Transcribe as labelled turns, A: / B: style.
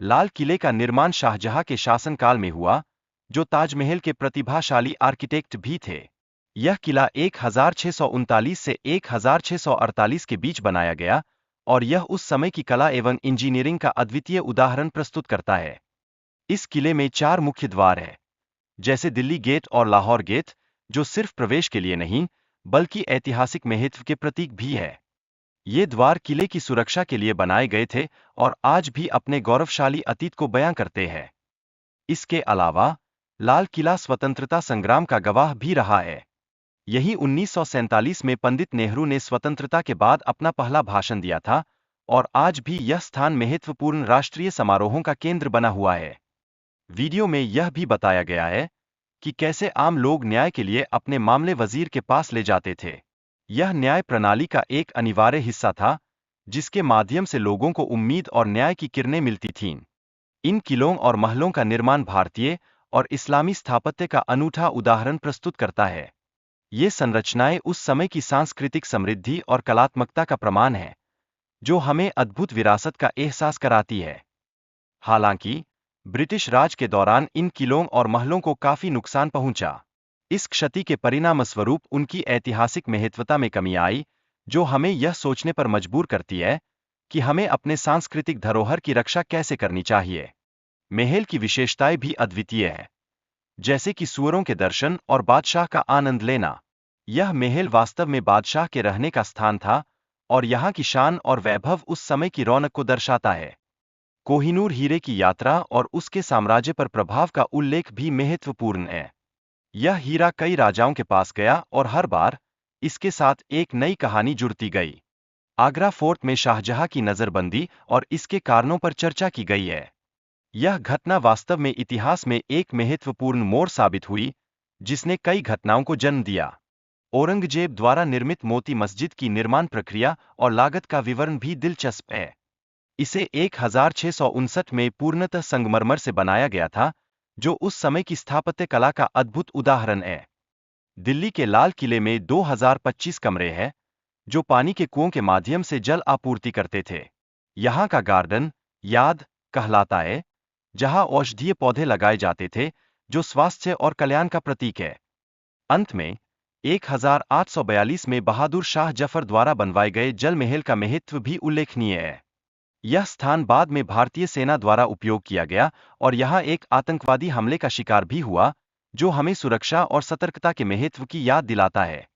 A: लाल किले का निर्माण शाहजहां के शासनकाल में हुआ, जो ताजमहल के प्रतिभाशाली आर्किटेक्ट भी थे। यह किला 1639 से 1648 के बीच बनाया गया और यह उस समय की कला एवं इंजीनियरिंग का अद्वितीय उदाहरण प्रस्तुत करता है। इस किले में 4 मुख्य द्वार हैं, जैसे दिल्ली गेट और लाहौर गेट, जो सिर्फ प्रवेश के लिए नहीं, बल्कि ऐतिहासिक महत्व के प्रतीक भी है। ये द्वार किले की सुरक्षा के लिए बनाए गए थे और आज भी अपने गौरवशाली अतीत को बयां करते हैं। इसके अलावा, लाल किला स्वतंत्रता संग्राम का गवाह भी रहा है। यही 1947 में पंडित नेहरू ने स्वतंत्रता के बाद अपना पहला भाषण दिया था और आज भी यह स्थान महत्वपूर्ण राष्ट्रीय समारोहों का केंद्र बना हुआ है। वीडियो में यह भी बताया गया है कि कैसे आम लोग न्याय के लिए अपने मामले वजीर के पास ले जाते थे। यह न्याय प्रणाली का एक अनिवार्य हिस्सा था, जिसके माध्यम से लोगों को उम्मीद और न्याय की किरणें मिलती थीं। इन किलों और महलों का निर्माण भारतीय और इस्लामी स्थापत्य का अनूठा उदाहरण प्रस्तुत करता है। ये संरचनाएं उस समय की सांस्कृतिक समृद्धि और कलात्मकता का प्रमाण है, जो हमें अद्भुत विरासत का एहसास कराती है। हालांकि, ब्रिटिश राज के दौरान इन किलों और महलों को काफी नुकसान पहुंचा। इस क्षति के परिणामस्वरूप उनकी ऐतिहासिक महत्वता में कमी आई, जो हमें यह सोचने पर मजबूर करती है कि हमें अपने सांस्कृतिक धरोहर की रक्षा कैसे करनी चाहिए। महल की विशेषताएं भी अद्वितीय है, जैसे कि सूअरों के दर्शन और बादशाह का आनंद लेना। यह महल वास्तव में बादशाह के रहने का स्थान था और यहाँ की शान और वैभव उस समय की रौनक को दर्शाता है। कोहिनूर हीरे की यात्रा और उसके साम्राज्य पर प्रभाव का उल्लेख भी महत्वपूर्ण है। यह हीरा कई राजाओं के पास गया और हर बार इसके साथ एक नई कहानी जुड़ती गई। आगरा फोर्ट में शाहजहां की नजरबंदी और इसके कारणों पर चर्चा की गई है। यह घटना वास्तव में इतिहास में एक महत्वपूर्ण मोड़ साबित हुई, जिसने कई घटनाओं को जन्म दिया। औरंगजेब द्वारा निर्मित मोती मस्जिद की निर्माण प्रक्रिया और लागत का विवरण भी दिलचस्प है। इसे 1659 में पूर्णतः संगमरमर से बनाया गया था, जो उस समय की स्थापत्य कला का अद्भुत उदाहरण है। दिल्ली के लाल किले में 2025 कमरे हैं, जो पानी के कुओं के माध्यम से जल आपूर्ति करते थे। यहाँ का गार्डन याद कहलाता है, जहाँ औषधीय पौधे लगाए जाते थे, जो स्वास्थ्य और कल्याण का प्रतीक है। अंत में, 1842 में बहादुर शाह जफर द्वारा बनवाए गए जल महल का महत्व भी उल्लेखनीय है। यह स्थान बाद में भारतीय सेना द्वारा उपयोग किया गया और यहाँ एक आतंकवादी हमले का शिकार भी हुआ, जो हमें सुरक्षा और सतर्कता के महत्व की याद दिलाता है।